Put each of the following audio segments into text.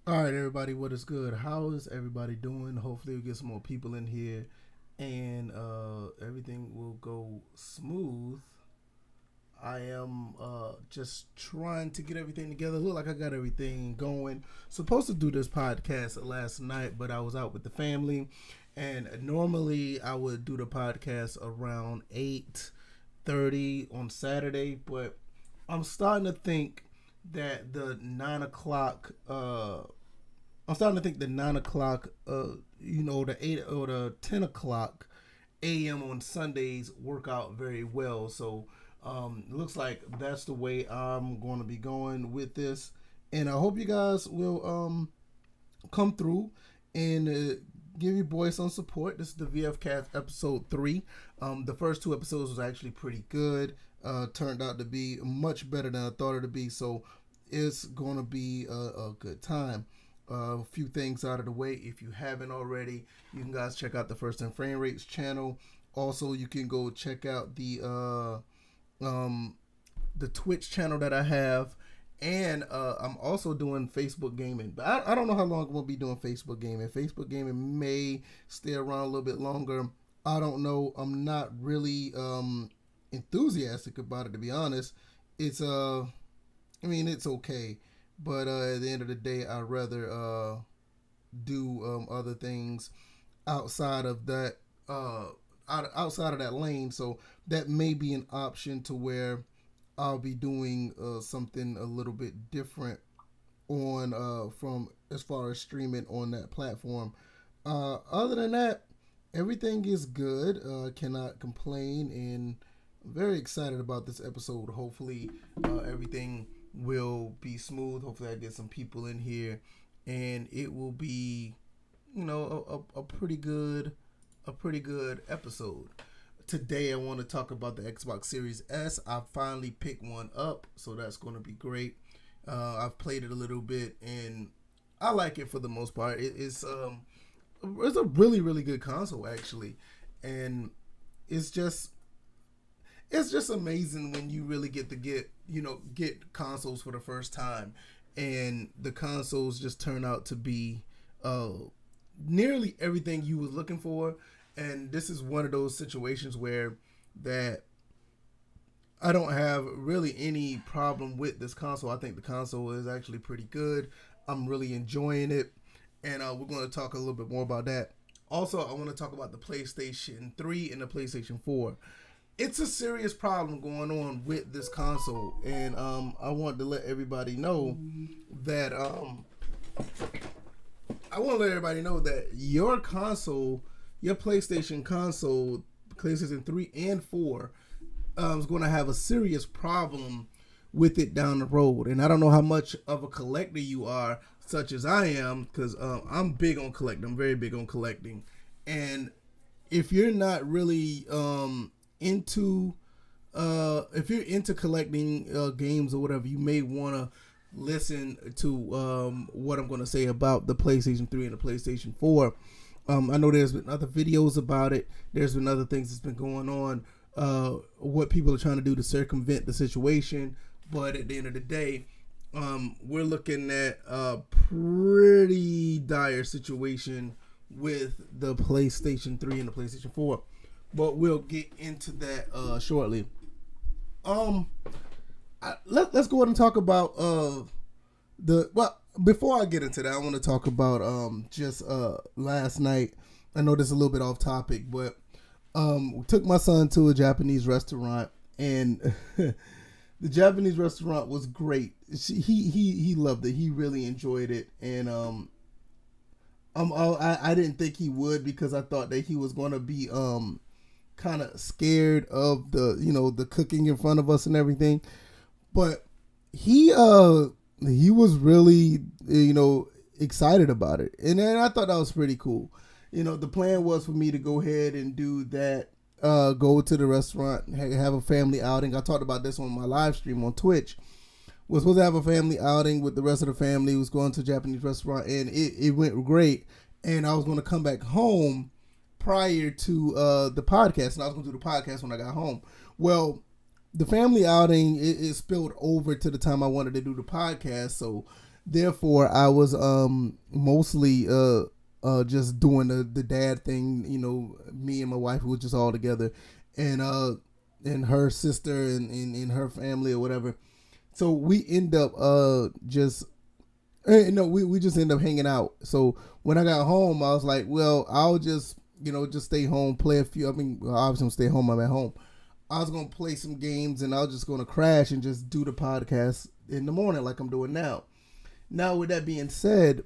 All right, everybody, what is good? How is everybody doing? Hopefully, we get some more people in here and everything will go smooth. I am just trying to get everything together. Look like I got everything going. Supposed to do this podcast last night, but I was out with the family. And normally I would do the podcast around 8:30 on Saturday, but I'm starting to think that the 9 o'clock I'm starting to think the 9 o'clock, the 8 or the 10 o'clock a.m. on Sundays work out very well. So it looks like that's the way I'm going to be going with this, and I hope you guys will come through and give your boy some support. This is the VF Cast episode 3. The first two episodes was actually pretty good. Turned out to be much better than I thought it would be. So it's going to be a good time. A few things out of the way. If you haven't already, you can guys check out the First and Frame Rates channel. Also, you can go check out the Twitch channel that I have, and I'm also doing Facebook gaming. But I don't know how long we'll be doing Facebook gaming. Facebook gaming may stay around a little bit longer. I don't know. I'm not really enthusiastic about it, to be honest. It's it's okay, but at the end of the day, I'd rather do other things outside of that outside of that lane. So that may be an option to where I'll be doing something a little bit different on from as far as streaming on that platform. Other than that, everything is good. Cannot complain, and I'm very excited about this episode. Hopefully, everything will be smooth. Hopefully, I get some people in here, and it will be, a pretty good episode. Today, I want to talk about the Xbox Series S. I finally picked one up, so that's going to be great. I've played it a little bit, and I like it for the most part. It's a really good console actually, and it's just it's just amazing when you really get to get consoles for the first time, and the consoles just turn out to be nearly everything you was looking for. And this is one of those situations where that I don't have really any problem with this console. I think the console is actually pretty good. I'm really enjoying it, and we're going to talk a little bit more about that. Also, I want to talk about the PlayStation 3 and the PlayStation 4. It's a serious problem going on with this console, and I want to let everybody know that your console, your PlayStation console, PlayStation 3 and 4, is going to have a serious problem with it down the road. And I don't know how much of a collector you are, such as I am, because I'm big on collecting. I'm very big on collecting. And if you're not really into if you're into collecting games or whatever, you may want to listen to what I'm going to say about the PlayStation 3 and the PlayStation 4. I know there's been other videos about it. There's been other things that's been going on. What people are trying to do to circumvent the situation. But at the end of the day, we're looking at a pretty dire situation with the PlayStation 3 and the PlayStation 4. But we'll get into that shortly. Let's go ahead and talk about before I get into that, I want to talk about just last night. I know this is a little bit off topic, but we took my son to a Japanese restaurant, and the Japanese restaurant was great. He loved it. He really enjoyed it, and I didn't think he would, because I thought that he was going to be kind of scared of the cooking in front of us and everything, but he was really excited about it, and then I thought that was pretty cool. The plan was for me to go ahead and do that, go to the restaurant, have a family outing. I talked about this on my live stream on Twitch. Was supposed to have a family outing with the rest of the family. Was going to a Japanese restaurant, and it went great. And I was going to come back home prior to the podcast, and I was going to do the podcast when I got home. Well, the family outing it spilled over to the time I wanted to do the podcast, so therefore I was mostly just doing the dad thing. Me and my wife were just all together, and her sister and her family or whatever. So we end up just no, we just end up hanging out. So when I got home, I was like, well, I'll just just stay home, play a few. I mean, obviously I'm stay home. I'm at home. I was gonna play some games, and I was just gonna crash and just do the podcast in the morning like I'm doing now. Now, with that being said,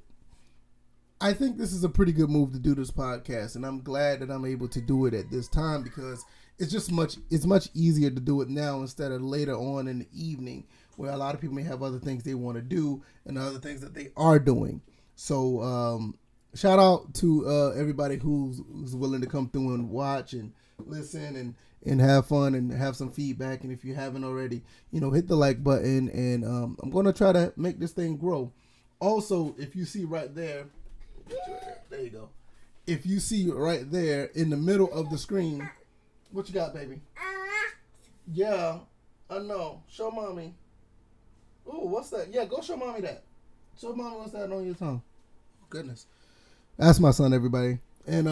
I think this is a pretty good move to do this podcast, and I'm glad that I'm able to do it at this time because it's much easier to do it now instead of later on in the evening where a lot of people may have other things they want to do and other things that they are doing. So shout out to everybody who's willing to come through and watch and listen and have fun and have some feedback. And if you haven't already, hit the like button, and I'm going to try to make this thing grow. Also, if you see right there you go. If you see right there in the middle of the screen, what you got, baby? Yeah, I know. Show mommy. Ooh, what's that? Yeah, go show mommy that. Show mommy what's that on your tongue. Goodness. That's my son, everybody. And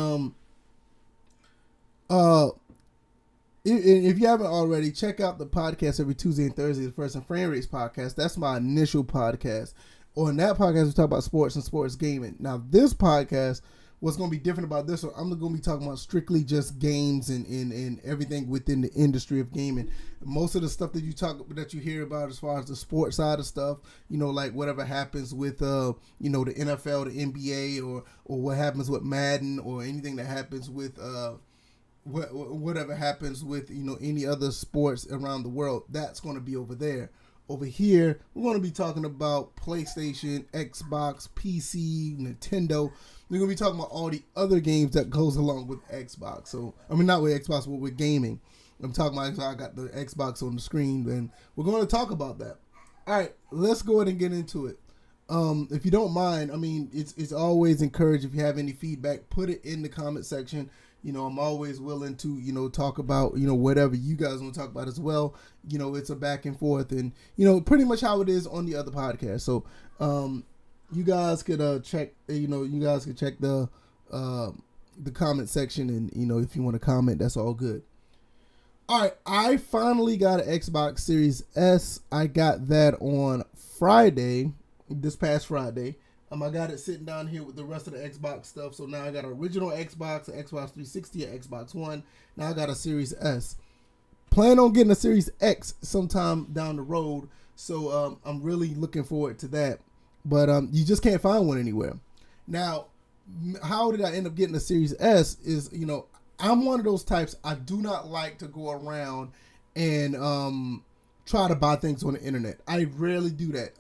if you haven't already, check out the podcast every Tuesday and Thursday, the First and Frame Rates podcast. That's my initial podcast. On that podcast, we talk about sports and sports gaming. Now, this podcast, what's going to be different about this one, I'm going to be talking about strictly just games and everything within the industry of gaming. Most of the stuff that you hear about as far as the sports side of stuff, like whatever happens with the NFL, the NBA, or what happens with Madden, or anything that happens with whatever happens with any other sports around the world, that's going to be over there. Over here, we're going to be talking about PlayStation, Xbox, PC, Nintendo. We're going to be talking about all the other games that goes along with Xbox. So, I mean, not with Xbox, but with gaming. I'm talking about, I got the Xbox on the screen, and we're going to talk about that. All right, let's go ahead and get into it. If you don't mind, I mean, it's always encouraged. If you have any feedback, put it in the comment section. I'm always willing to, talk about, whatever you guys want to talk about as well. It's a back and forth, and, pretty much how it is on the other podcast. So, you guys could check, the comment section, and, if you want to comment, that's all good. All right, I finally got an Xbox Series S. I got that on Friday, this past Friday. I got it sitting down here with the rest of the Xbox stuff. So now I got an original Xbox, an Xbox 360, an Xbox One. Now I got a Series S. Plan on getting a Series X sometime down the road. So I'm really looking forward to that. But you just can't find one anywhere. Now, how did I end up getting a Series S is, I'm one of those types. I do not like to go around and try to buy things on the internet. I rarely do that.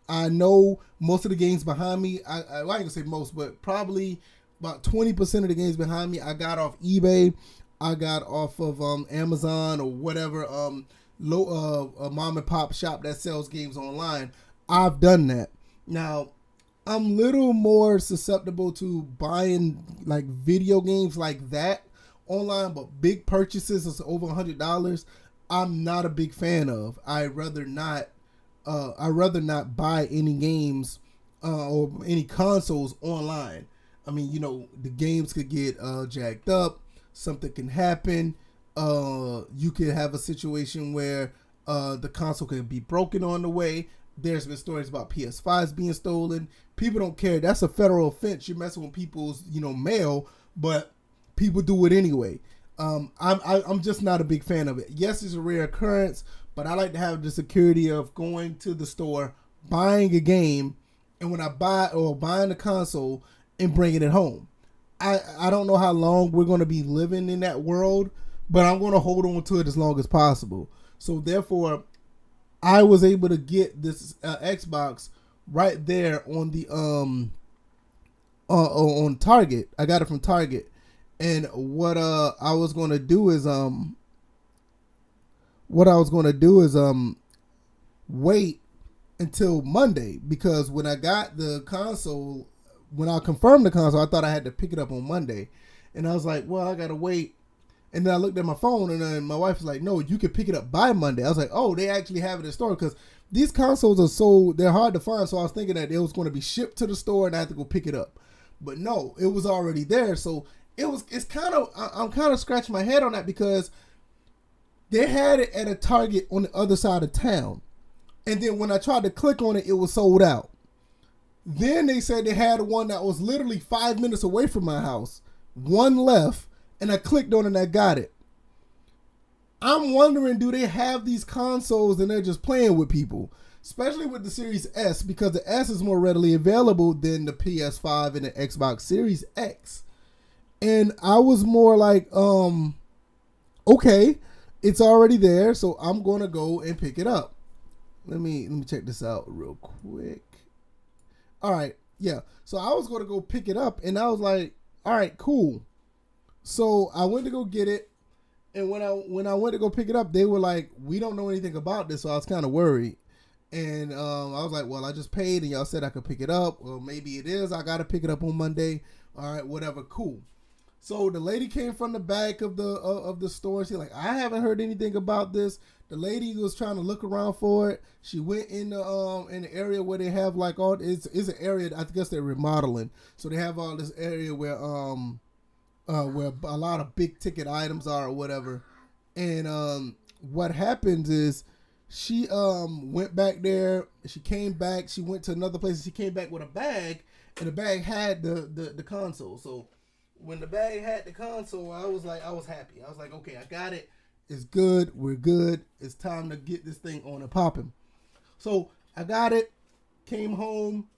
I know most of the games behind me, I ain't gonna say most, but probably about 20% of the games behind me, I got off eBay. I got off of Amazon or whatever mom and pop shop that sells games online. I've done that. Now, I'm little more susceptible to buying like video games like that online, but big purchases is over $100. I'm not a big fan of. I'd rather not buy any games or any consoles online. I mean, the games could get jacked up. Something can happen. You could have a situation where the console could be broken on the way. There's been stories about PS5s being stolen. People don't care. That's a federal offense. You're messing with people's, mail, but people do it anyway. I'm just not a big fan of it. Yes, it's a rare occurrence, but I like to have the security of going to the store, buying a game, and when I buying the console and bringing it home. I don't know how long we're going to be living in that world, but I'm going to hold on to it as long as possible. So therefore, I was able to get this Xbox right there on the on Target. I got it from Target, and what I was going to do is wait until Monday, because when I got the console, when I confirmed the console, I thought I had to pick it up on Monday, and I was like, well, I gotta wait. And then I looked at my phone, and then my wife was like, no, you can pick it up by Monday. I was like, oh, they actually have it in store, because these consoles they're hard to find. So I was thinking that it was going to be shipped to the store and I had to go pick it up. But no, it was already there. So I'm kind of scratching my head on that because they had it at a Target on the other side of town. And then when I tried to click on it, it was sold out. Then they said they had one that was literally 5 minutes away from my house. One left, and I clicked on it and I got it. I'm wondering, do they have these consoles and they're just playing with people? Especially with the Series S, because the S is more readily available than the PS5 and the Xbox Series X. And I was more like, okay, it's already there, so I'm going to go and pick it up. Let me check this out real quick. All right, yeah. So I was going to go pick it up, and I was like, all right, cool. So I went to go get it, and when I went to go pick it up, they were like, we don't know anything about this, so I was kind of worried. And I was like, well, I just paid, and y'all said I could pick it up. Well, maybe it is. I got to pick it up on Monday. All right, whatever, cool. So the lady came from the back of the store. She's like, I haven't heard anything about this. The lady was trying to look around for it. She went in the area where they have like all it's an area I guess they're remodeling. So they have all this area where a lot of big ticket items are or whatever. And what happens is she went back there. She came back. She went to another place. And she came back with a bag, and the bag had the console. So when the bag had the console, I was happy. I was like, okay, I got it. It's good. We're good. It's time to get this thing on and popping. So I got it, came home,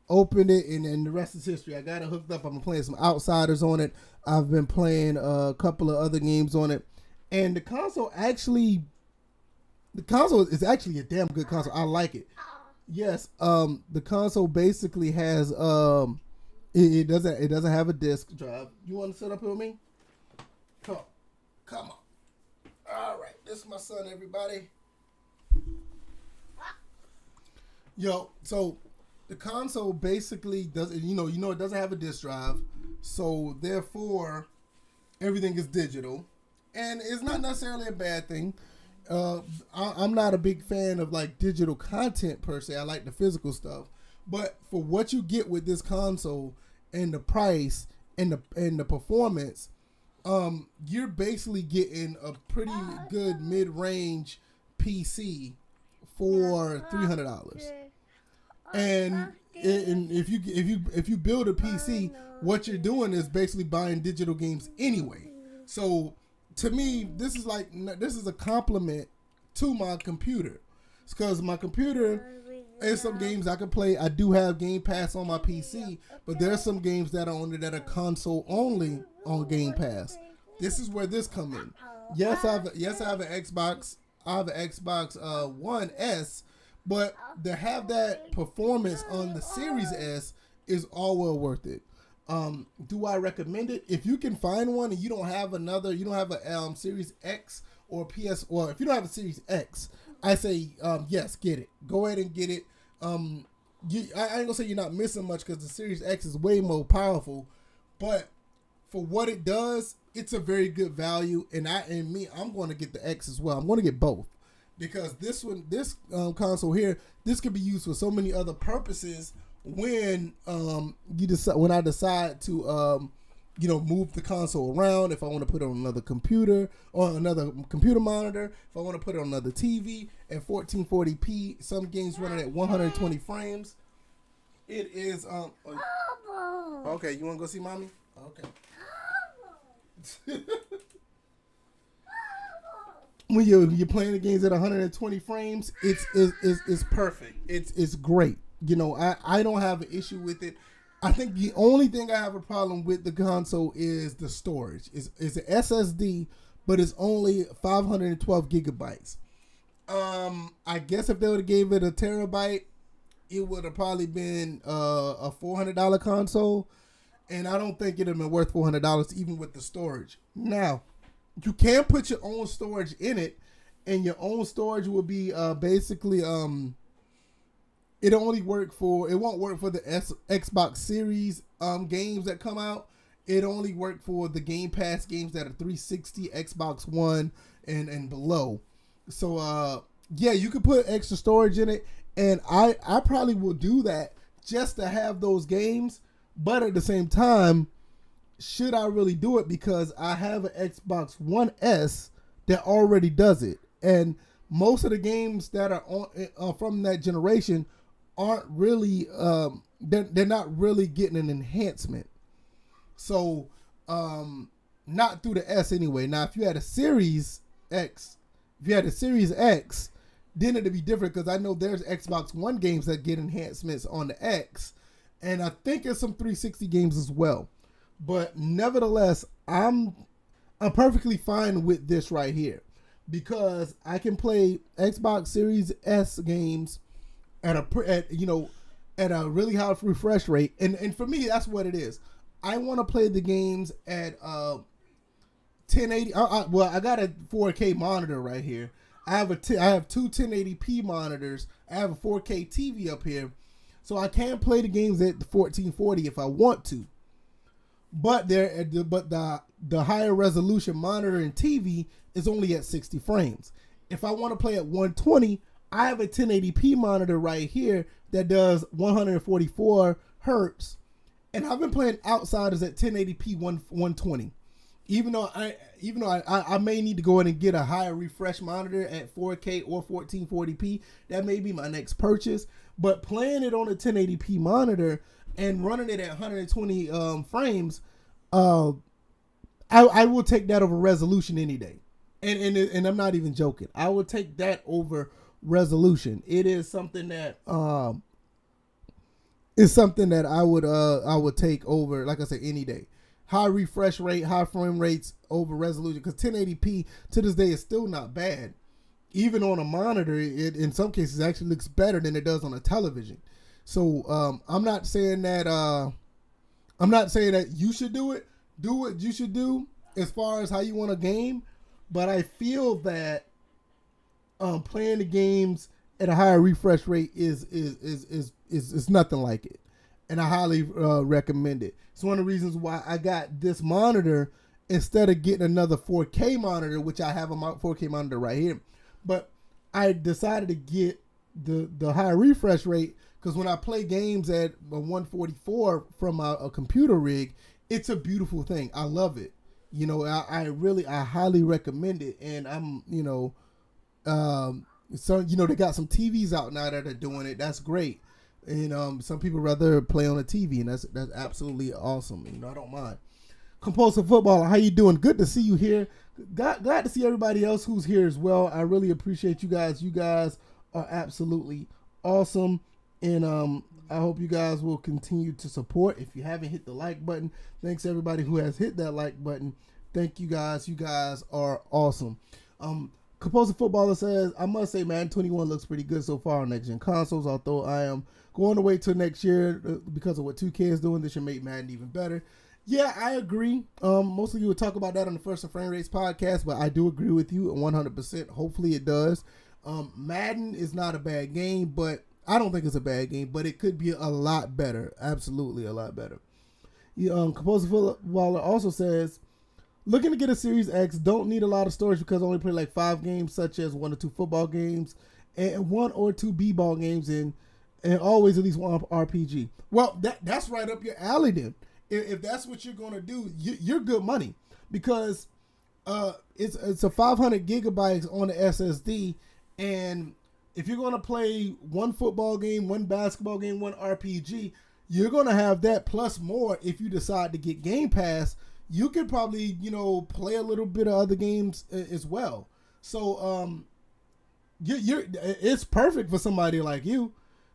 opened it, and then the rest is history. I got it hooked up. I'm playing some Outsiders on it. I've been playing a couple of other games on it. And the console is actually a damn good console. I like it. Yes, the console basically has it doesn't have a disc drive. You want to sit up here with me? Come on. All right, this is my son, everybody. Yo, so the console basically does, it doesn't have a disc drive, so therefore everything is digital, and it's not necessarily a bad thing. I'm not a big fan of like digital content per se. I like the physical stuff, but for what you get with this console and the price and the performance, you're basically getting a pretty good mid-range PC for $300. And if you build a PC, what you're doing is basically buying digital games anyway. So to me, this is a compliment to my computer. It's because my computer, there's some games I can play. I do have Game Pass on my PC, but there's some games that are console only on Game Pass. This is where this come in. Yes, I have an Xbox. I have an Xbox One S, but to have that performance on the Series S is all well worth it. Do I recommend it? If you can find one and you don't have a Series X or PS, or if you don't have a Series X, I say yes, get it. Go ahead and get it. I ain't gonna say you're not missing much because the Series X is way more powerful, but for what it does, it's a very good value. And I'm going to get the X as well. I'm going to get both because this console here, this could be used for so many other purposes. When I decide to move the console around, if I want to put it on another computer or another computer monitor, if I want to put it on another TV at 1440p, some games running at 120 frames. It is okay. You want to go see mommy? Okay. When you're playing the games at 120 frames, it's perfect. It's great. I don't have an issue with it. I think the only thing I have a problem with the console is the storage. It's an SSD, but it's only 512 gigabytes. I guess if they would have gave it a terabyte, it would have probably been a $400 console, and I don't think it'd have been worth $400 even with the storage. Now, you can put your own storage in it, and your own storage will be basically it won't work for the Xbox Series games that come out. It only work for the Game Pass games that are 360, Xbox One, and below. So Yeah, you could put extra storage in it, and I probably will do that just to have those games. But at the same time, should I really do it? Because I have an Xbox One S that already does it, and most of the games that are on from that generation aren't really they're not really getting an enhancement. So not through the S anyway. Now, if you had a Series X, then it'd be different because I know there's Xbox One games that get enhancements on the X, and I think there's some 360 games as well. But nevertheless, I'm perfectly fine with this right here because I can play Xbox Series S games at a really high refresh rate, and for me that's what it is. I want to play the games at 1080. Well, I got a 4K monitor right here. I have two 1080p monitors. I have a 4K TV up here, so I can play the games at 1440 if I want to. But the higher resolution monitor and TV is only at 60 frames. If I want to play at 120, I have a 1080p monitor right here that does 144 hertz, and I've been playing Outsiders at 1080p 120. Even though I may need to go in and get a higher refresh monitor at 4K or 1440p, that may be my next purchase. But playing it on a 1080p monitor and running it at 120 frames, I will take that over resolution any day. And I'm not even joking. I will take that over resolution. It is something that I would take over, like I said, any day. High refresh rate, high frame rates over resolution, because 1080p to this day is still not bad. Even on a monitor, it in some cases actually looks better than it does on a television. So I'm not saying that you should do it. Do what you should do as far as how you want a game, but I feel that playing the games at a higher refresh rate is nothing like it, and I highly recommend it. It's one of the reasons why I got this monitor instead of getting another 4K monitor, which I have a 4K monitor right here. But I decided to get the higher refresh rate because when I play games at 144 from a computer rig, it's a beautiful thing. I love it. You know, I highly recommend it, and I'm so they got some TVs out now that are doing it. That's great. And some people rather play on a TV, and that's absolutely awesome. I don't mind. Compulsive Footballer, how you doing? Good to see you here. Glad to see everybody else who's here as well. I really appreciate you guys. You guys are absolutely awesome, and I hope you guys will continue to support. If you haven't hit the like button, thanks everybody who has hit that like button. Thank you guys. You guys are awesome. Compulsive Footballer says, I must say Madden 21 looks pretty good so far on next-gen consoles, although I am going to wait till next year because of what 2K is doing. This should make Madden even better. Yeah, I agree. Most of you will talk about that on the First and Frame Rates podcast, but I do agree with you 100%. Hopefully it does. Madden is not a bad game, but I don't think it's a bad game, but it could be a lot better. Absolutely a lot better. Compulsive Footballer also says, looking to get a Series X, don't need a lot of storage because I only play like 5 games, such as 1 or 2 football games and 1 or 2 b-ball games, and always at least 1 RPG. Well, that's right up your alley then. If that's what you're going to do, you're good money because it's a 500 gigabytes on the SSD, and if you're going to play 1 football game, 1 basketball game, 1 RPG, you're going to have that plus more if you decide to get Game Pass. You could probably, play a little bit of other games as well. So, it's perfect for somebody like you.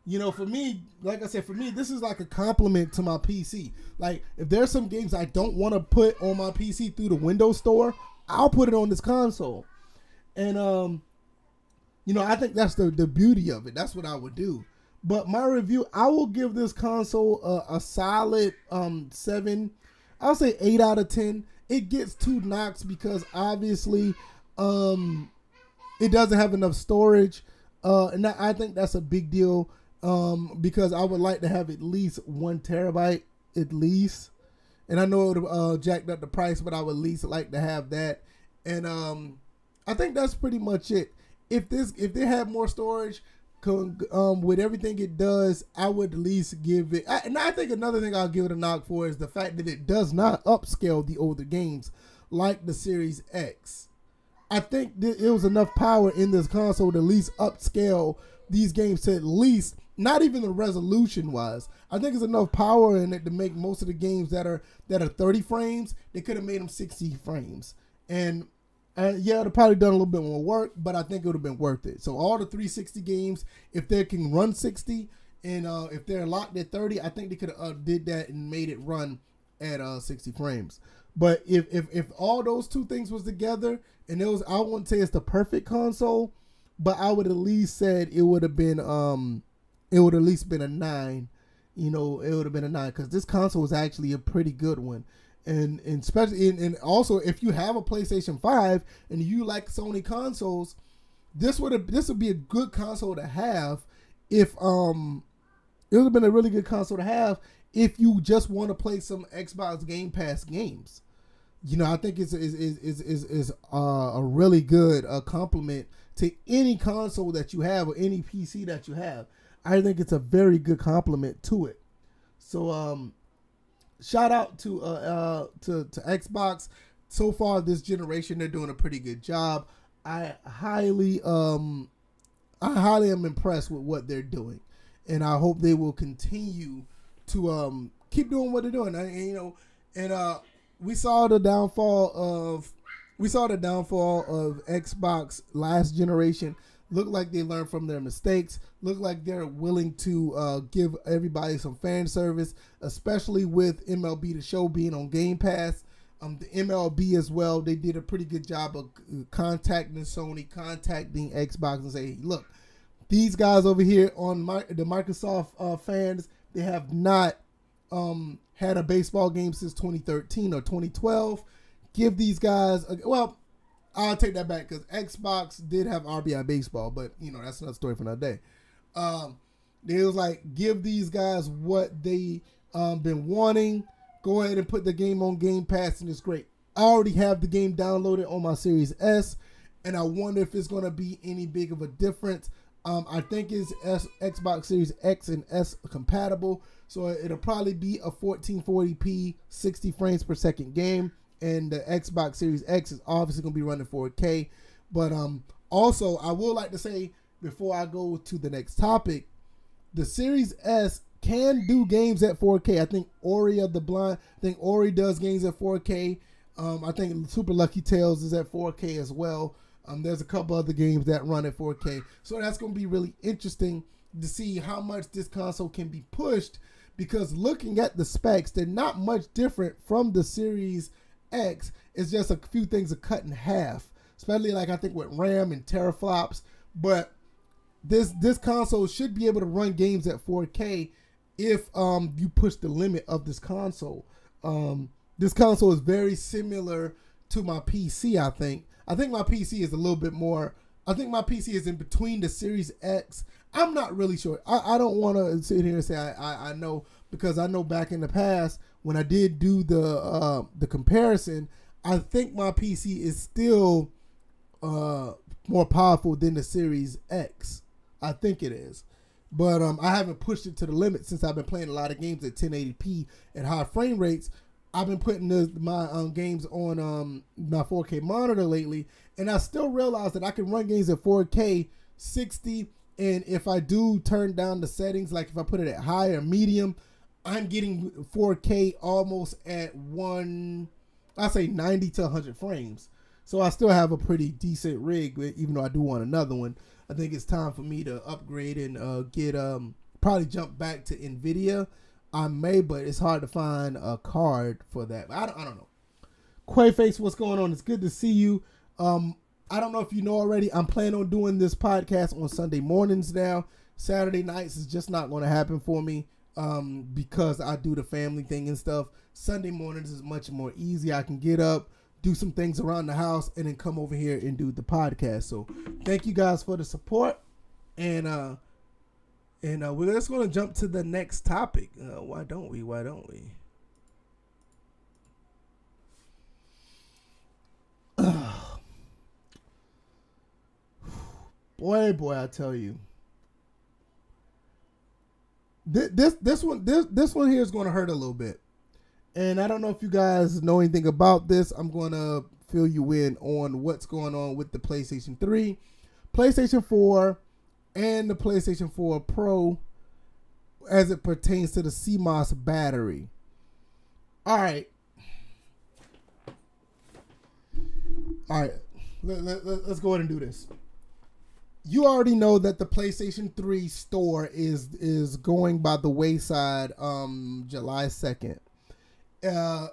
For me, like I said, this is like a compliment to my PC. Like, if there's some games I don't want to put on my PC through the Windows Store, I'll put it on this console. And, I think that's the beauty of it. That's what I would do. But my review, I will give this console a solid 7. I'll say 8 out of 10. It gets 2 knocks because obviously it doesn't have enough storage. And I think that's a big deal because I would like to have at least 1 terabyte at least. And I know it would jacked up the price, but I would at least like to have that. And I think that's pretty much it. if they had more storage, with everything it does, I would at least give it. And I think another thing I'll give it a knock for is the fact that it does not upscale the older games like the Series X. I think that it was enough power in this console to at least upscale these games to at least, not even the resolution wise. I think there's enough power in it to make most of the games that are 30 frames, they could have made them 60 frames. And yeah, it'd probably done a little bit more work, but I think it would have been worth it. So all the 360 games, if they can run 60 and if they're locked at 30, I think they could have did that and made it run at 60 frames. But if all those two things was together, and it was, I wouldn't say it's the perfect console, but I would at least said it would have been it would at least been a 9. You know, it would have been a 9 because this console is actually a pretty good one. And especially and also if you have a PlayStation 5 and you like Sony consoles, this would be a good console to have if it would have been a really good console to have if you just want to play some Xbox Game Pass games. You know, I think it's a really good compliment to any console that you have or any PC that you have. I think it's a very good compliment to it. So shout out to Xbox. So far this generation, they're doing a pretty good job. I highly am impressed with what they're doing, and I hope they will continue to keep doing what they're doing. We saw the downfall of Xbox last generation. Look like they learned from their mistakes. Look like they're willing to give everybody some fan service, especially with MLB The Show being on Game Pass. The MLB as well, they did a pretty good job of contacting Sony, contacting Xbox and say, look, these guys over here on the Microsoft fans, they have not had a baseball game since 2013 or 2012. Give these guys, I'll take that back because Xbox did have RBI baseball, but you know that's another story for another day. It was like, give these guys what they been wanting. Go ahead and put the game on Game Pass, and it's great. I already have the game downloaded on my Series S, and I wonder if it's going to be any big of a difference. I think it's Xbox Series X and S compatible, so it'll probably be a 1440p, 60 frames per second game. And the Xbox Series X is obviously going to be running 4K. But also, I would like to say, before I go to the next topic, the Series S can do games at 4K. I think Ori does games at 4K. I think Super Lucky Tales is at 4K as well. There's a couple other games that run at 4K. So that's going to be really interesting to see how much this console can be pushed. Because looking at the specs, they're not much different from the Series X. It's just a few things are cut in half, especially like I think with RAM and teraflops. But this console should be able to run games at 4K if you push the limit of this console. This console is very similar to my PC. I think my PC is a little bit more. I think my PC is in between the Series X. I'm not really sure. I don't want to sit here and say I know, because I know back in the past when I did do the comparison, I think my PC is still more powerful than the Series X. I think it is. But I haven't pushed it to the limit since I've been playing a lot of games at 1080p at high frame rates. I've been putting my games on my 4K monitor lately, and I still realize that I can run games at 4K 60, and if I do turn down the settings, like if I put it at high or medium, I'm getting 4K almost at 90 to 100 frames. So I still have a pretty decent rig, even though I do want another one. I think it's time for me to upgrade and get probably jump back to NVIDIA. I may, but it's hard to find a card for that. I don't know. Quaface, what's going on? It's good to see you. I don't know if you know already, I'm planning on doing this podcast on Sunday mornings now. Saturday nights is just not going to happen for me because I do the family thing and stuff. Sunday mornings is much more easy. I can get up, do some things around the house, and then come over here and do the podcast. So thank you guys for the support. And we're just going to jump to the next topic. Why don't we? boy, I tell you. This one here is going to hurt a little bit. And I don't know if you guys know anything about this. I'm going to fill you in on what's going on with the PlayStation 3, PlayStation 4, and the PlayStation 4 Pro as it pertains to the CMOS battery. All right. Let's go ahead and do this. You already know that the PlayStation 3 store is going by the wayside July 2nd.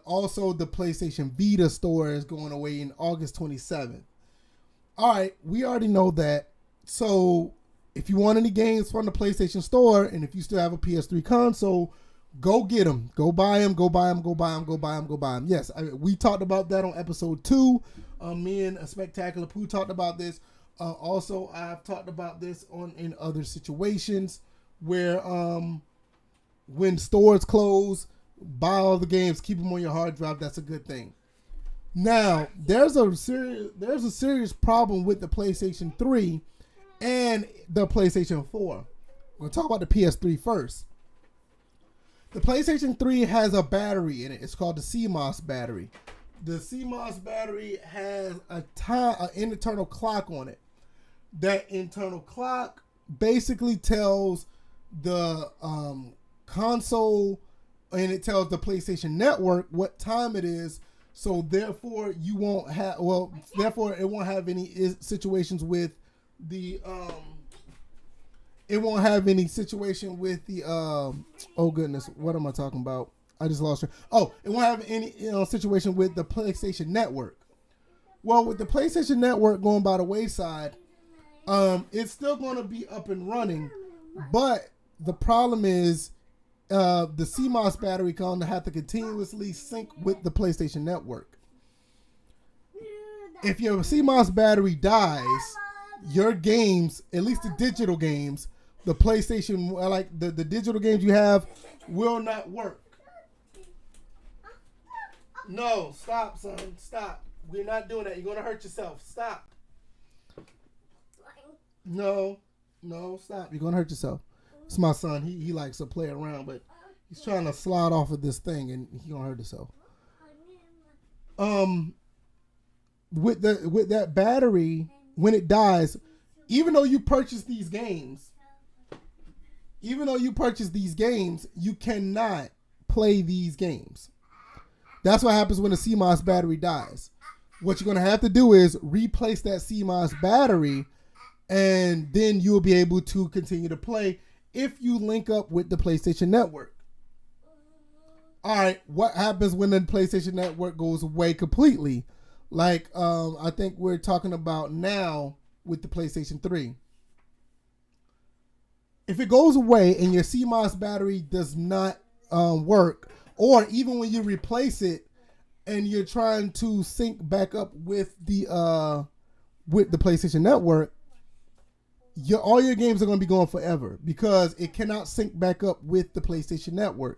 Also, the PlayStation Vita store is going away in August 27th. All right, we already know that. So, if you want any games from the PlayStation store, and if you still have a PS3 console, go get them. Go buy them. Go buy them. Go buy them. Go buy them. Go buy them. Yes, we talked about that on episode 2. Me and a Spectacular Pooh talked about this. Also, I've talked about this in other situations where when stores close, buy all the games, keep them on your hard drive. That's a good thing. Now, there's a serious problem with the PlayStation 3 and the PlayStation 4. We're going to talk about the PS3 first. The PlayStation 3 has a battery in it. It's called the CMOS battery. The CMOS battery has an internal clock on it. That internal clock basically tells the console, and it tells the PlayStation Network what time it is. So therefore, it won't have any situations with the oh goodness, what am I talking about? I just lost her. Oh, it won't have any situation with the PlayStation Network. Well, with the PlayStation Network going by the wayside, it's still going to be up and running, but the problem is the CMOS battery going to have to continuously sync with the PlayStation Network. If your CMOS battery dies, your games, at least the digital games, the PlayStation, like the digital games you have, will not work. No, stop, son. Stop. We're not doing that. You're going to hurt yourself. Stop. No, stop. You're going to hurt yourself. It's my son. He likes to play around, but he's trying to slide off of this thing, and he's going to hurt himself. With that battery, when it dies, even though you purchase these games, you cannot play these games. That's what happens when the CMOS battery dies. What you're going to have to do is replace that CMOS battery, and then you'll be able to continue to play if you link up with the PlayStation Network. All right, what happens when the PlayStation Network goes away completely? Like I think we're talking about now with the PlayStation 3. If it goes away and your CMOS battery does not work, or even when you replace it and you're trying to sync back up with the PlayStation Network, all your games are going to be gone forever because it cannot sync back up with the PlayStation Network.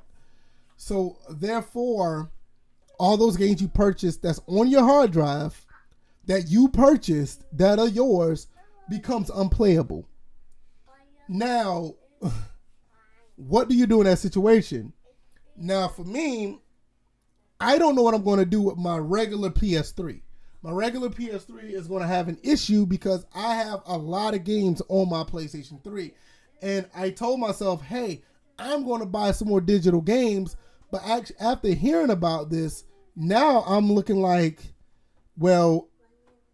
So therefore, all those games you purchased that's on your hard drive that you purchased that are yours becomes unplayable. Now, what do you do in that situation? Now, for me, I don't know what I'm going to do with my regular PS3. My regular PS3 is going to have an issue because I have a lot of games on my PlayStation 3. And I told myself, hey, I'm going to buy some more digital games. But actually, after hearing about this, now I'm looking like, well,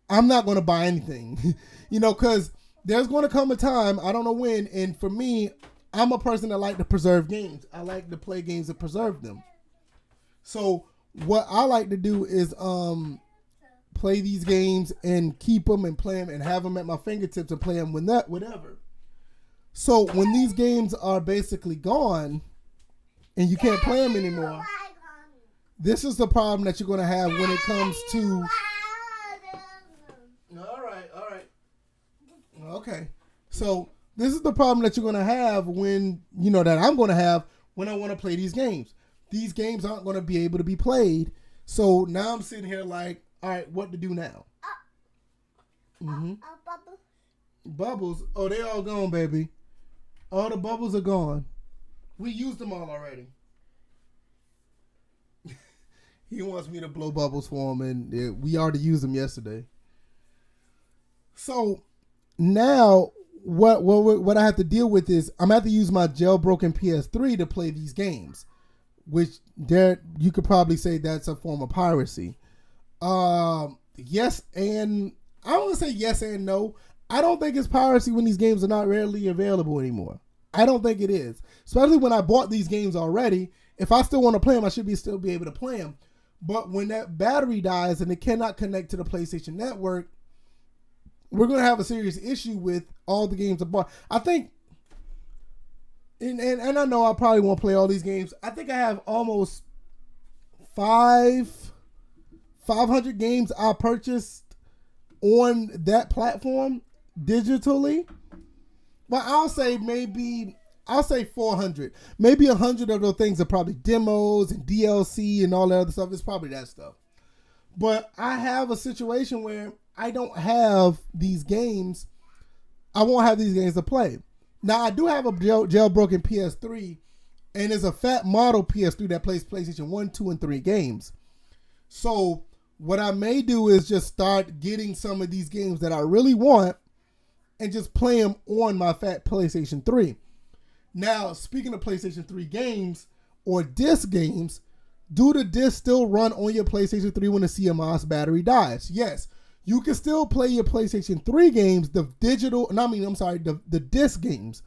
I'm not going to buy anything. Because there's going to come a time, I don't know when, and for me, I'm a person that like to preserve games. I like to play games and preserve them. So what I like to do is play these games and keep them and play them and have them at my fingertips and play them with that, whatever. So when these games are basically gone and you can't play them anymore, this is the problem that you're going to have when it comes to... All right. Okay. So this is the problem that you're going to have when, that I'm going to have when I want to play these games. These games aren't going to be able to be played. So now I'm sitting here like, all right, what to do now? Bubbles. Oh, they all gone, baby. All the bubbles are gone. We used them all already. He wants me to blow bubbles for him, and we already used them yesterday. So now, what I have to deal with is I'm gonna have to use my jailbroken PS3 to play these games, which there you could probably say that's a form of piracy. Yes, and I want to say yes and no. I don't think it's piracy when these games are not readily available anymore. I don't think it is, especially when I bought these games already. If I still want to play them, I should still be able to play them. But when that battery dies and it cannot connect to the PlayStation Network, we're going to have a serious issue with all the games I bought. I think, and I know I probably won't play all these games. I think I have almost 500 games I purchased on that platform digitally. But I'll say 400. Maybe 100 of those things are probably demos and DLC and all that other stuff. It's probably that stuff. But I have a situation where I don't have these games. I won't have these games to play. Now, I do have a jailbroken PS3, and it's a fat model PS3 that plays PlayStation 1, 2, and 3 games. So what I may do is just start getting some of these games that I really want and just play them on my fat PlayStation 3. Now, speaking of PlayStation 3 games or disc games, do the disc still run on your PlayStation 3 when the CMOS battery dies? Yes. You can still play your PlayStation 3 games, the disc games.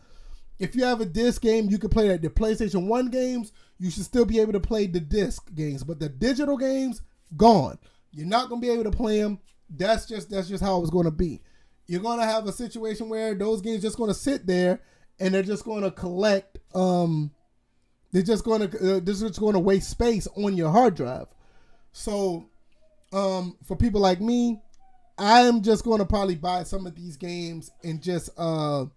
If you have a disc game, you can play that. The PlayStation 1 games, you should still be able to play the disc games. But the digital games, gone. You're not going to be able to play them. That's just how it's going to be. You're going to have a situation where those games just going to sit there and they're just going to collect. They're just going to waste space on your hard drive. So, for people like me, I am just going to probably buy some of these games and just play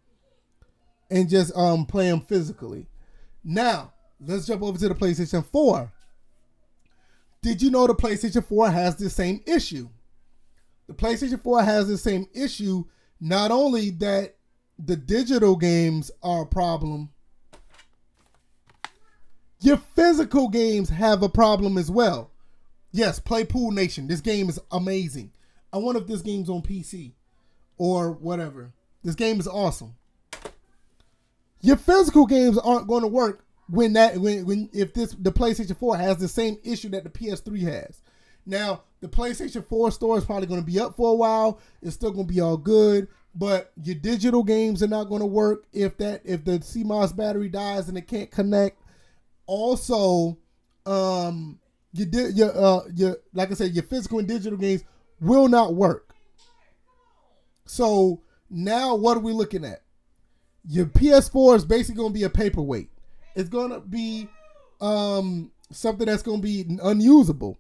them physically. Now, let's jump over to the PlayStation 4. Did you know the PlayStation 4 has the same issue? The PlayStation 4 has the same issue. Not only that the digital games are a problem, your physical games have a problem as well. Yes, play Pool Nation. This game is amazing. I wonder if this game's on PC or whatever. This game is awesome. Your physical games aren't going to work the PlayStation 4 has the same issue that the PS3 has. Now, the PlayStation 4 store is probably going to be up for a while. It's still going to be all good. But your digital games are not going to work if the CMOS battery dies and it can't connect. Also, like I said, your physical and digital games will not work. So now what are we looking at? Your PS4 is basically going to be a paperweight. It's going to be something that's going to be unusable.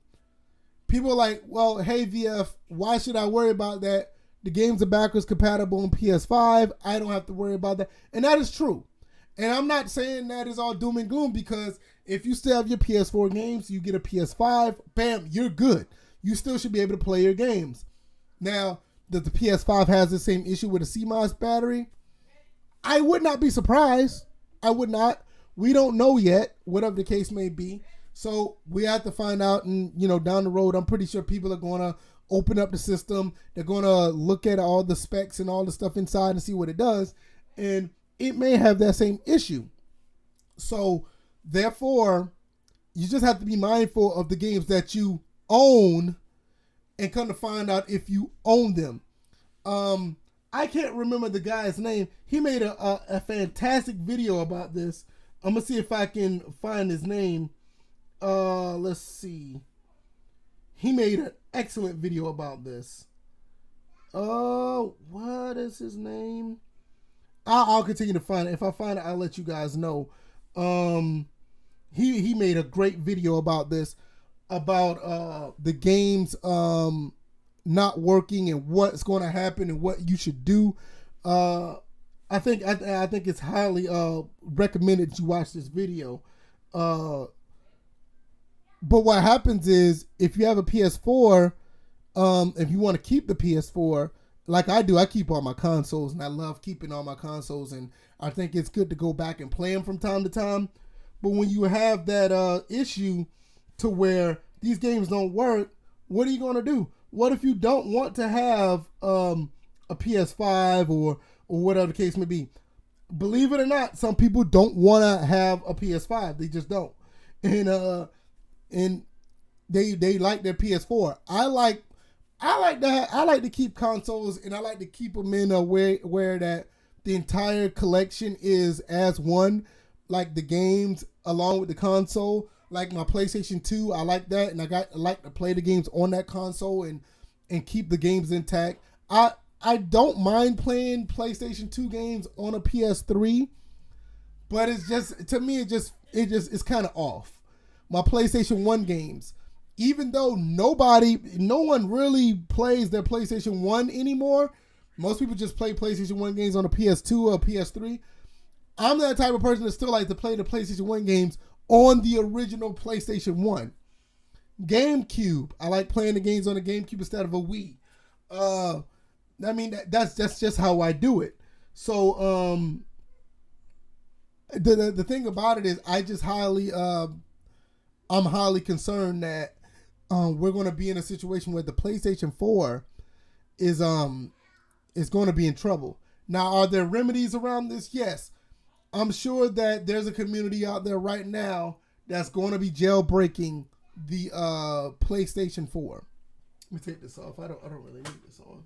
People are like, well, hey, VF, why should I worry about that? The games are backwards compatible on PS5. I don't have to worry about that. And that is true. And I'm not saying that is all doom and gloom, because if you still have your PS4 games, you get a PS5, bam, you're good. You still should be able to play your games. Now, that the PS5 has the same issue with a CMOS battery, I would not be surprised. I would not. We don't know yet, whatever the case may be. So we have to find out, and down the road, I'm pretty sure people are going to open up the system. They're going to look at all the specs and all the stuff inside and see what it does. And it may have that same issue. So therefore, you just have to be mindful of the games that you own and come to find out if you own them. I can't remember the guy's name. He made a fantastic video about this. I'm going to see if I can find his name. Let's see. He made an excellent video about this. What is his name? I'll continue to find it. If I find it, I'll let you guys know. He made a great video about this, about the games not working and what's going to happen and what you should do. I think it's highly recommended you watch this video. But what happens is, if you have a PS4, if you want to keep the PS4, like I do, I keep all my consoles, and I love keeping all my consoles, and I think it's good to go back and play them from time to time. But when you have that issue to where these games don't work, what are you going to do? What if you don't want to have a PS5 or whatever the case may be? Believe it or not, some people don't want to have a PS5. They just don't. And they like their PS4. I like that. I like to keep consoles, and I like to keep them in a way where that the entire collection is as one, like the games along with the console. Like my PlayStation 2, I like that, and I like to play the games on that console and keep the games intact. I don't mind playing PlayStation 2 games on a PS3, but it's just, to me, it's kind of off. My PlayStation 1 games, even though no one really plays their PlayStation 1 anymore, most people just play PlayStation 1 games on a PS2 or a PS3. I'm that type of person that still like to play the PlayStation 1 games on the original PlayStation 1. GameCube, I like playing the games on the GameCube instead of a Wii. I mean, that's just how I do it. So the thing about it is, I'm highly concerned that we're going to be in a situation where the PlayStation 4 is going to be in trouble. Now, are there remedies around this? Yes. I'm sure that there's a community out there right now that's going to be jailbreaking the PlayStation 4. Let me take this off. I don't really need this on.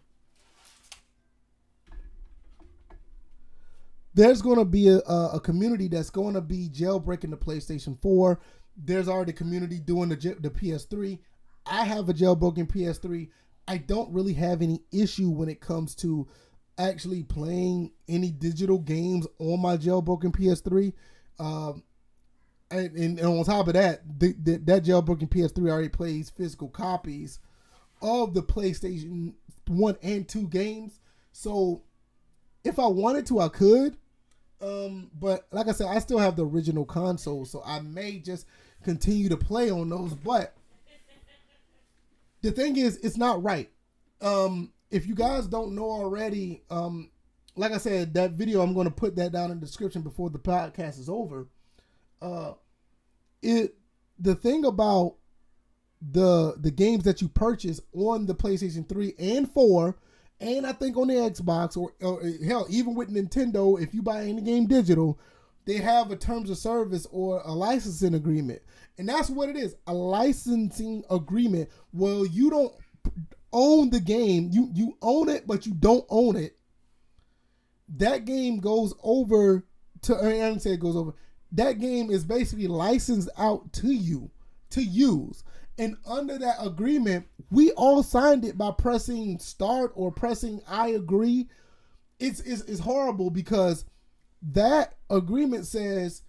There's going to be a community that's going to be jailbreaking the PlayStation 4. There's already a community doing the PS3. I have a jailbroken PS3. I don't really have any issue when it comes to actually playing any digital games on my jailbroken PS3. And on top of that, that jailbroken PS3 already plays physical copies of the PlayStation 1 and 2 games. So if I wanted to, I could. But like I said, I still have the original console, so I may just continue to play on those. But the thing is, it's not right. If you guys don't know already, like I said, that video, I'm going to put that down in the description before the podcast is over. The thing about the games that you purchase on the PlayStation 3 and 4, and I think on the Xbox, or hell, even with Nintendo, if you buy any game digital, they have a terms of service or a licensing agreement. And that's what it is, a licensing agreement. Well, you don't own the game. You own it, but you don't own it. That game goes over to, I didn't say it goes over. That game is basically licensed out to you to use. And under that agreement, we all signed it by pressing start or pressing I agree. It's horrible because that agreement says,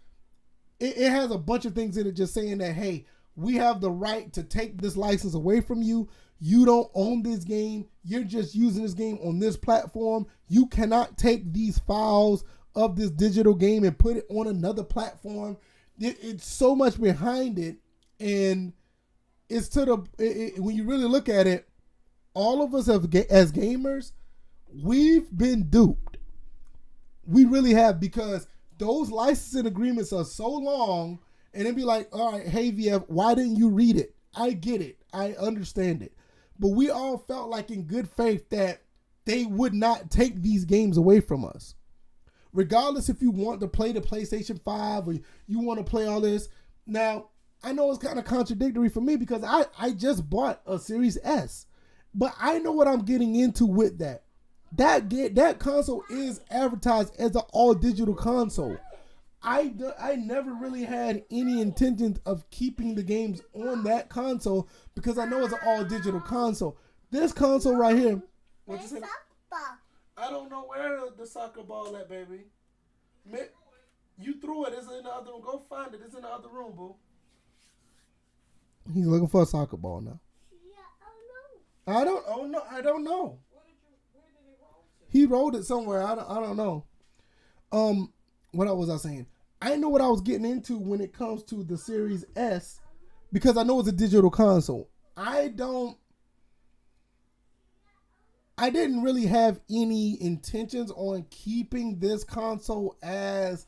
it has a bunch of things in it just saying that, hey, we have the right to take this license away from you. You don't own this game. You're just using this game on this platform. You cannot take these files of this digital game and put it on another platform. It's so much behind it. And it's when you really look at it, all of us as gamers, we've been duped. We really have, because those licensing agreements are so long, and it'd be like, all right, hey VF, why didn't you read it? I get it. I understand it. But we all felt like in good faith that they would not take these games away from us. Regardless if you want to play the PlayStation 5 or you want to play all this. Now, I know it's kind of contradictory for me because I just bought a Series S. But I know what I'm getting into with that. That console is advertised as an all-digital console. I never really had any intention of keeping the games on that console because I know it's an all-digital console. This console right here. What'd you say? I don't know where the soccer ball at, baby. You threw it. It's in the other room. Go find it. It's in the other room, boo. He's looking for a soccer ball now. Yeah, I don't know. I don't know. Where did he roll it? He rolled it somewhere. I don't know. What was I saying? I know what I was getting into when it comes to the Series S because I know it's a digital console. I don't I didn't really have any intentions on keeping this console as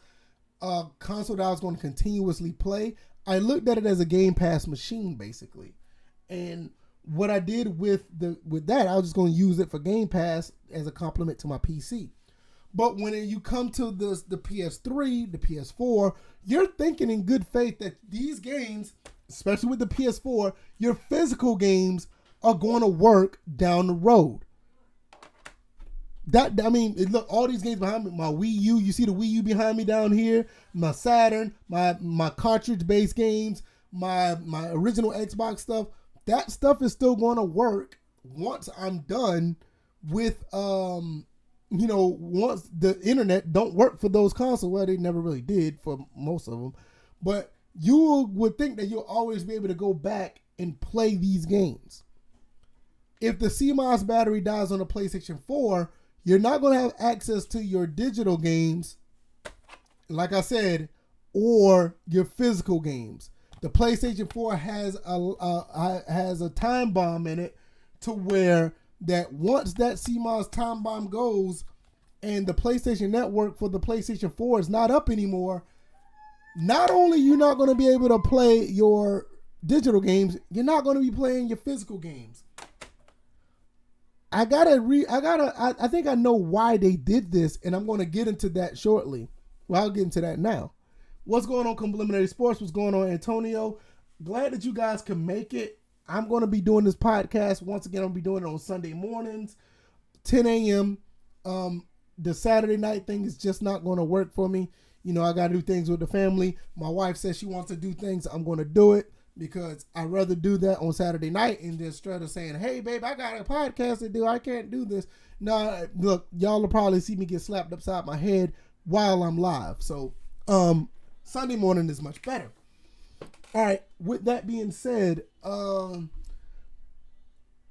a console that I was going to continuously play. I looked at it as a Game Pass machine, basically. And what I did with that, I was just going to use it for Game Pass as a complement to my PC. But when you come to the PS3, the PS4, you're thinking in good faith that these games, especially with the PS4, your physical games are going to work down the road. Look, all these games behind me, my Wii U, you see the Wii U behind me down here, my Saturn, my cartridge-based games, my original Xbox stuff, that stuff is still going to work once I'm done with, once the internet don't work for those consoles. Well, they never really did for most of them. But you would think that you'll always be able to go back and play these games. If the CMOS battery dies on the PlayStation 4, you're not going to have access to your digital games, like I said, or your physical games. The PlayStation 4 has a time bomb in it to where that once that CMOS time bomb goes and the PlayStation Network for the PlayStation 4 is not up anymore, not only you're not going to be able to play your digital games, you're not going to be playing your physical games. I think I know why they did this, and I'm going to get into that shortly. Well, I'll get into that now. What's going on, Complimentary Sports? What's going on, Antonio? Glad that you guys can make it. I'm going to be doing this podcast. Once again, I'll be doing it on Sunday mornings, 10 a.m. The Saturday night thing is just not going to work for me. I got to do things with the family. My wife says she wants to do things. I'm going to do it because I'd rather do that on Saturday night and just instead of saying, hey, babe, I got a podcast to do. I can't do this. No, look, y'all will probably see me get slapped upside my head while I'm live. So, Sunday morning is much better. All right. With that being said, I'm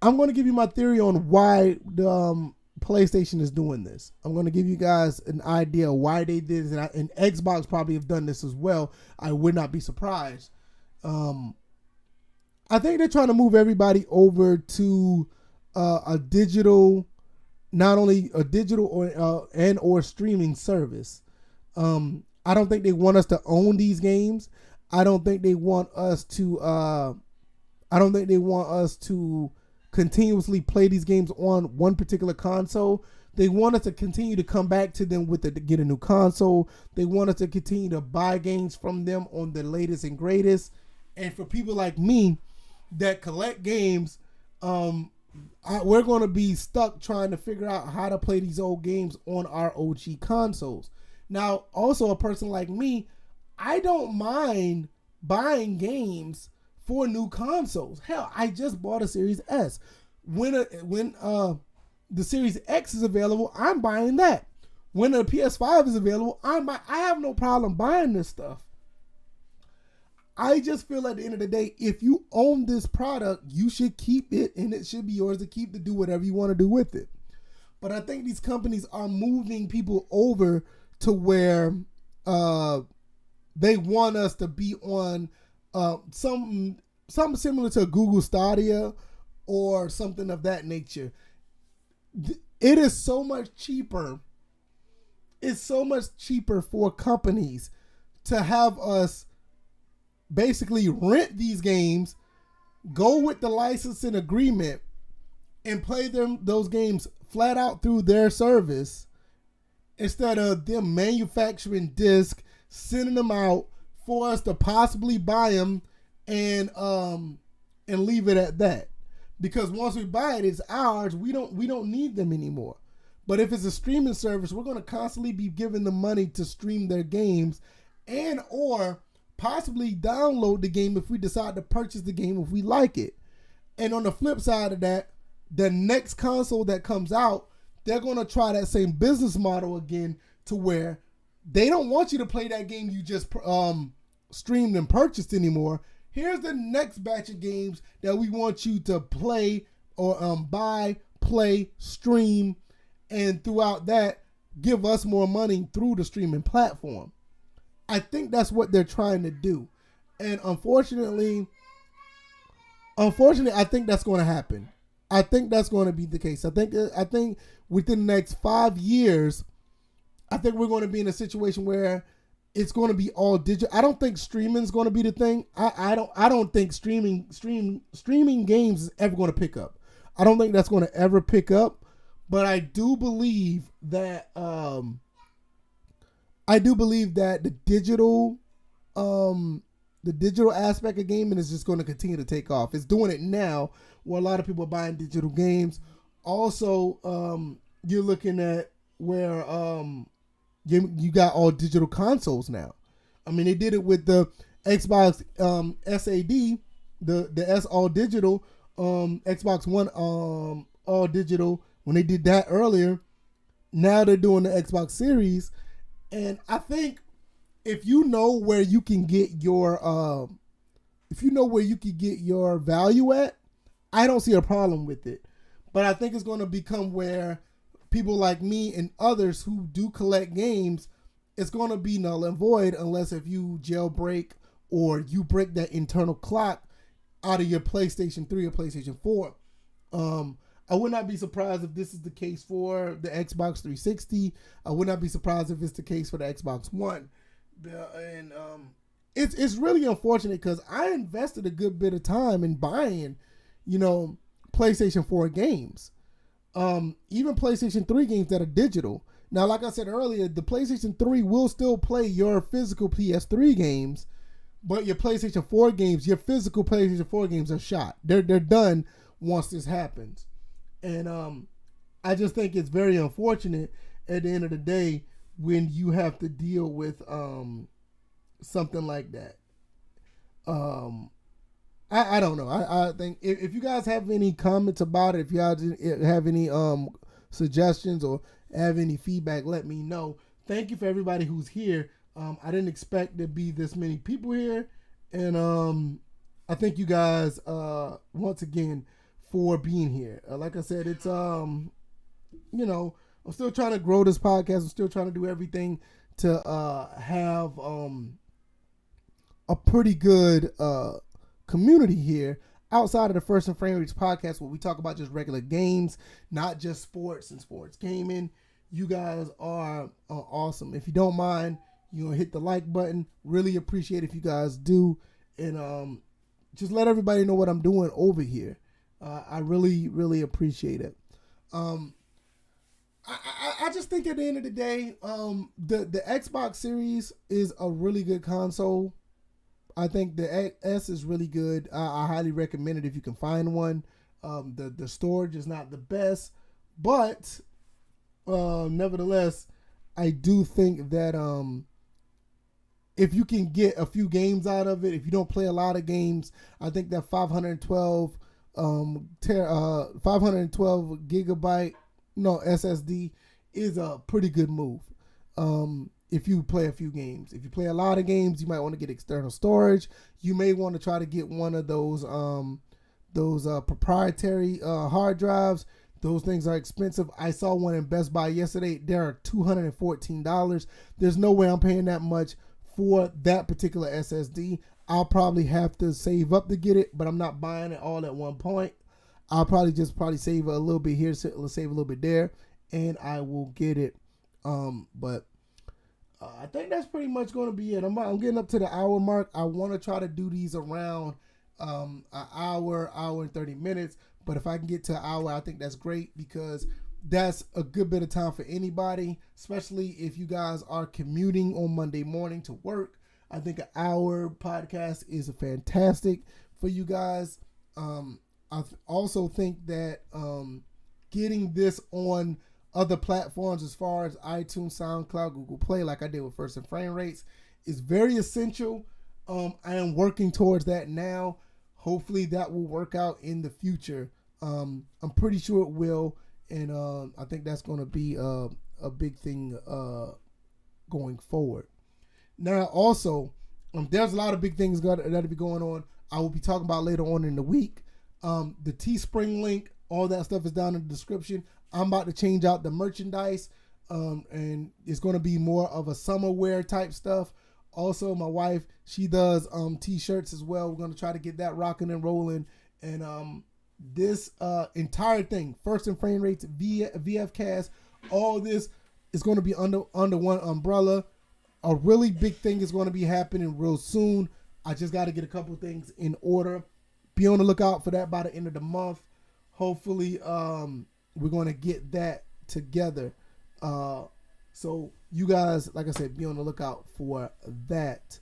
going to give you my theory on why the PlayStation is doing this. I'm going to give you guys an idea of why they did this, and Xbox probably have done this as well. I would not be surprised. I think they're trying to move everybody over to a digital, not only a digital or streaming service. I don't think they want us to own these games. I don't think they want us to. Continuously play these games on one particular console. They want us to continue to come back to them to get a new console. They want us to continue to buy games from them on the latest and greatest. And for people like me that collect games, we're going to be stuck trying to figure out how to play these old games on our OG consoles. Now, also a person like me, I don't mind buying games for new consoles. Hell, I just bought a Series S. When the Series X is available, I'm buying that. When the PS5 is available, I have no problem buying this stuff. I just feel at the end of the day, if you own this product, you should keep it, and it should be yours to keep to do whatever you want to do with it. But I think these companies are moving people over to where they want us to be on something similar to Google Stadia or something of that nature. It is so much cheaper. It's so much cheaper for companies to have us basically rent these games, go with the licensing agreement, and play those games flat out through their service instead of them manufacturing discs, sending them out for us to possibly buy them and leave it at that. Because once we buy it, it's ours. We don't need them anymore. But if it's a streaming service, we're going to constantly be giving them money to stream their games and or possibly download the game if we decide to purchase the game if we like it. And on the flip side of that, the next console that comes out, they're going to try that same business model again to where they don't want you to play that game you just streamed and purchased anymore. Here's the next batch of games that we want you to play or buy, play, stream, and throughout that, give us more money through the streaming platform. I think that's what they're trying to do. And unfortunately, I think that's going to happen. I think that's going to be the case. I think within the next 5 years, I think we're going to be in a situation where it's going to be all digital. I don't think streaming is going to be the thing. I don't think streaming games is ever going to pick up. I don't think that's going to ever pick up. But I do believe that the digital aspect of gaming is just going to continue to take off. It's doing it now, where a lot of people are buying digital games. Also, you're looking at where you got all digital consoles now. I mean, they did it with the Xbox SAD, the S all digital, Xbox One all digital. When they did that earlier, now they're doing the Xbox Series, and I think if you know where you can get your value at, I don't see a problem with it. But I think it's going to become where people like me and others who do collect games, it's going to be null and void unless if you jailbreak or you break that internal clock out of your PlayStation 3 or PlayStation 4. I would not be surprised if this is the case for the Xbox 360. I would not be surprised if it's the case for the Xbox One. It's really unfortunate because I invested a good bit of time in buying, PlayStation 4 games. Even PlayStation 3 games that are digital. Now, like I said earlier, the PlayStation 3 will still play your physical PS3 games, but your PlayStation 4 games, your physical PlayStation 4 games are shot. They're done once this happens. And I just think it's very unfortunate at the end of the day when you have to deal with something like that. I don't know. I think if you guys have any comments about it, if you guys have any suggestions or have any feedback, let me know. Thank you for everybody who's here. I didn't expect there to be this many people here. And I thank you guys once again for being here. Like I said, it's I'm still trying to grow this podcast. I'm still trying to do everything to have a pretty good community here outside of the First and Frame Rates podcast, where we talk about just regular games, not just sports and sports gaming. You guys are awesome. If you don't mind, hit the like button. Really appreciate if you guys do, and just let everybody know what I'm doing over here. I really, really appreciate it. I just think at the end of the day, the Xbox Series is a really good console. I think the S is really good. I highly recommend it if you can find one. The storage is not the best, but nevertheless, I do think that if you can get a few games out of it, if you don't play a lot of games, I think that 512 gigabyte SSD is a pretty good move. If you play a few games. If you play a lot of games, you might want to get external storage. You may want to try to get one of those proprietary hard drives. Those things are expensive. I saw one in Best Buy yesterday. They're $214. There's no way I'm paying that much for that particular SSD. I'll probably have to save up to get it, but I'm not buying it all at one point. I'll probably save a little bit here, save a little bit there, and I will get it. But I think that's pretty much going to be it. I'm getting up to the hour mark. I want to try to do these around an hour and 30 minutes. But if I can get to an hour, I think that's great, because that's a good bit of time for anybody, especially if you guys are commuting on Monday morning to work. I think an hour podcast is fantastic for you guys. I also think that getting this on other platforms as far as iTunes, SoundCloud, Google Play, like I did with First and Frame Rates, is very essential. I am working towards that now. Hopefully that will work out in the future. I'm pretty sure it will, and I think that's going to be a big thing going forward. Now, also, there's a lot of big things that'll be going on. I will be talking about later on in the week. The Teespring link, all that stuff is down in the description. I'm about to change out the merchandise, and it's going to be more of a summer wear type stuff. Also, my wife, she does t-shirts as well. We're going to try to get that rocking and rolling, and this entire thing, First and Frame Rates, VF Cast, all this is going to be under one umbrella. A really big thing is going to be happening real soon. I just got to get a couple things in order. Be on the lookout for that by the end of the month. Hopefully, we're going to get that together. So you guys, like I said, be on the lookout for that.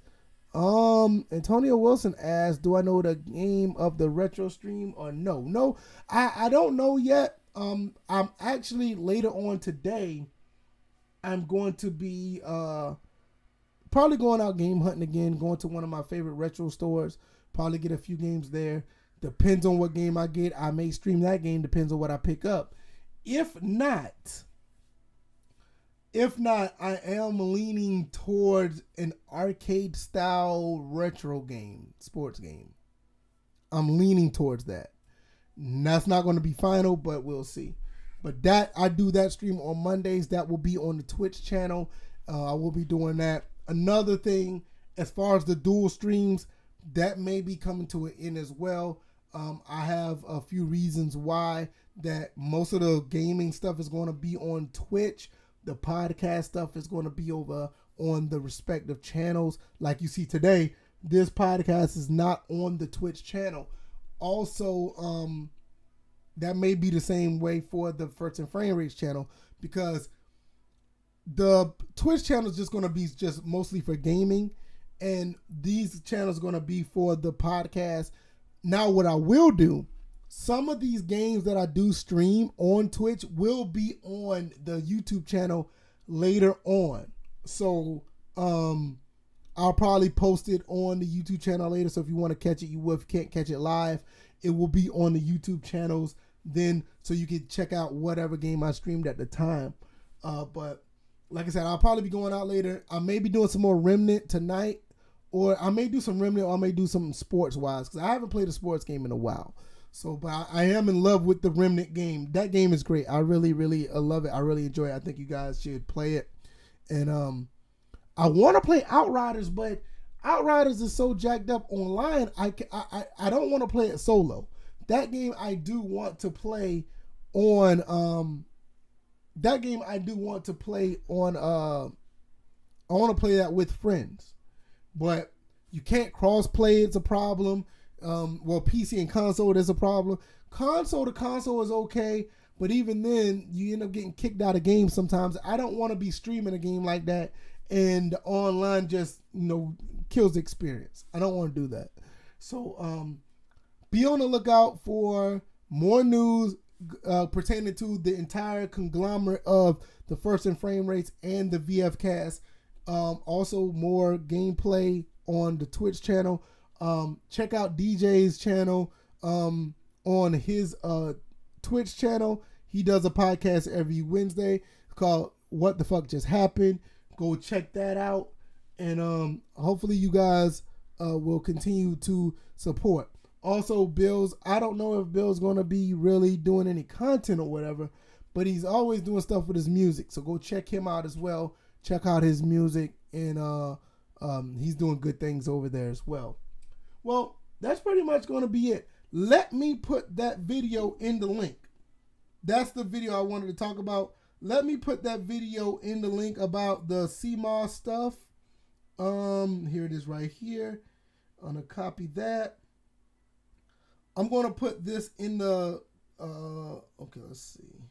Antonio Wilson asked, do I know the name of the retro stream or no? No, I don't know yet. I'm actually later on today, I'm going to be probably going out game hunting again, going to one of my favorite retro stores, probably get a few games there. Depends on what game I get. I may stream that game, depends on what I pick up. If not, I am leaning towards an arcade style retro game, sports game. I'm leaning towards that. That's not going to be final, but we'll see. But that, I do that stream on Mondays. That will be on the Twitch channel. I will be doing that. Another thing, as far as the dual streams, that may be coming to an end as well. I have a few reasons why that most of the gaming stuff is going to be on Twitch. The podcast stuff is going to be over on the respective channels. Like you see today, this podcast is not on the Twitch channel. Also, that may be the same way for the First and Frame Rates channel, because the Twitch channel is just going to be just mostly for gaming, and these channels are going to be for the podcast. Now, what I will do, some of these games that I do stream on Twitch will be on the YouTube channel later on. So, I'll probably post it on the YouTube channel later. So if you want to catch it, you will. If you can't catch it live, it will be on the YouTube channels then, so you can check out whatever game I streamed at the time. But like I said, I'll probably be going out later. I may be doing some more Remnant tonight, or I may do some Remnant, or I may do some sports wise, because I haven't played a sports game in a while. So, but I am in love with the Remnant game. That game is great. I really, really love it. I really enjoy it. I think you guys should play it. And I want to play Outriders, but Outriders is so jacked up online. I don't want to play it solo. That game I do want to play on. That game I do want to play on. I want to play that with friends, but you can't cross play. It's a problem. Well, PC and console, there's a problem. Console to console is okay, but even then, you end up getting kicked out of games sometimes. I don't want to be streaming a game like that, and the online just, kills the experience. I don't want to do that. So, be on the lookout for more news pertaining to the entire conglomerate of the First and Frame Rates and the VF Cast. Also, more gameplay on the Twitch channel. Check out DJ's channel on his Twitch channel. He does a podcast every Wednesday called What the Fuck Just Happened. Go check that out. And hopefully you guys will continue to support. Also, Bill's, I don't know if Bill's going to be really doing any content or whatever, but he's always doing stuff with his music. So go check him out as well. Check out his music, and he's doing good things over there as well. Well, that's pretty much going to be it. Let me put that video in the link. That's the video I wanted to talk about. Let me put that video in the link about the CMOS stuff. Here it is right here. I'm going to copy that. I'm going to put this in the, okay, let's see.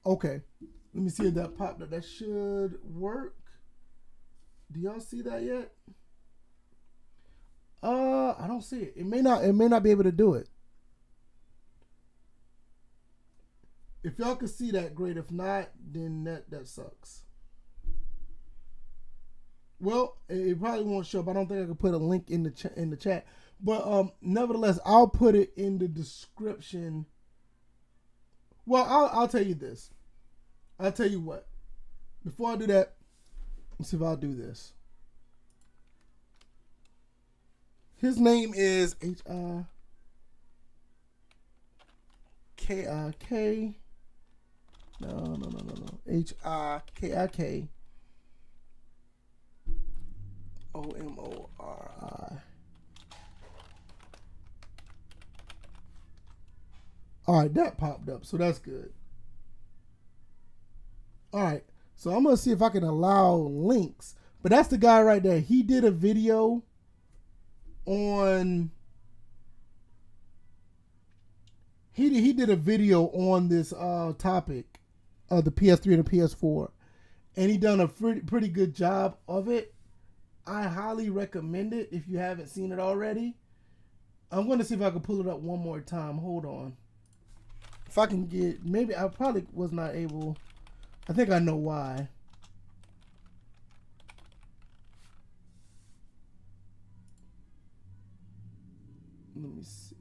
Okay, let me see if that popped up. That should work. Do y'all see that yet? I don't see it. It may not be able to do it. If y'all can see that, great. If not, then that sucks. Well, it probably won't show up. I don't think I can put a link in the chat. But nevertheless, I'll put it in the description. Well, I'll tell you this. I'll tell you what. Before I do that, let's see if I'll do this. His name is H-I-K-I-K. No. H-I-K-I-K. O-M-O-R-I. All right, that popped up, so that's good. All right, so I'm gonna see if I can allow links. But that's the guy right there. He did a video on. He did a video on this topic of the PS3 and the PS4, and he done a pretty good job of it. I highly recommend it if you haven't seen it already. I'm going to see if I can pull it up one more time. Hold on. If I can get, maybe I probably was not able. I think I know why. Let me see.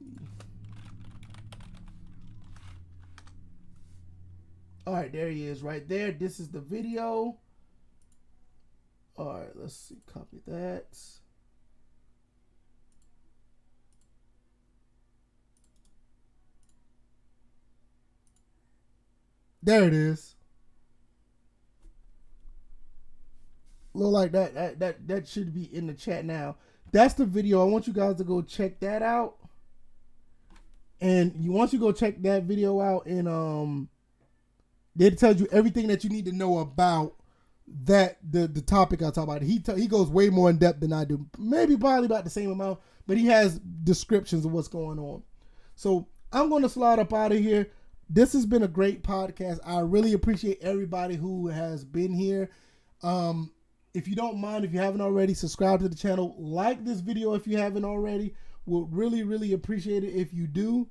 All right, there he is right there. This is the video. All right, let's see. Copy that. There it is. Look like that should be in the chat now. That's the video. I want you guys to go check that out. And once you go check that video out, and it tells you everything that you need to know about that the topic I talk about. He goes way more in depth than I do. Maybe probably about the same amount, but he has descriptions of what's going on. So I'm going to slide up out of here. This has been a great podcast. I really appreciate everybody who has been here. If you don't mind, if you haven't already, subscribe to the channel. Like this video if you haven't already. We'll really, really appreciate it if you do.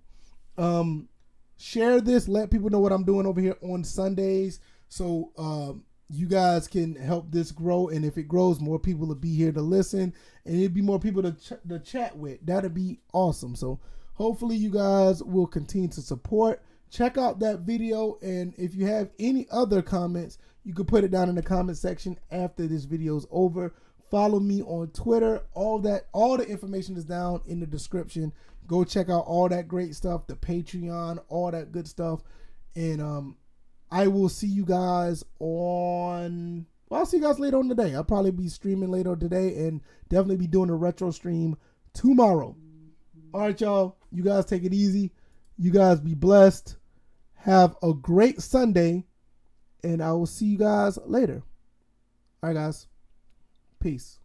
Share this. Let people know what I'm doing over here on Sundays. So you guys can help this grow. And if it grows, more people will be here to listen. And it'll be more people to chat with. That'll be awesome. So hopefully you guys will continue to support. Check out that video. And if you have any other comments, you can put it down in the comment section after this video is over. Follow me on Twitter. All the information is down in the description. Go check out all that great stuff, the Patreon, all that good stuff. And I will see you guys on, well, I'll see you guys later on today. I'll probably be streaming later today and definitely be doing a retro stream tomorrow. All right, y'all. You guys take it easy. You guys be blessed. Have a great Sunday. And I will see you guys later. All right, guys. Peace.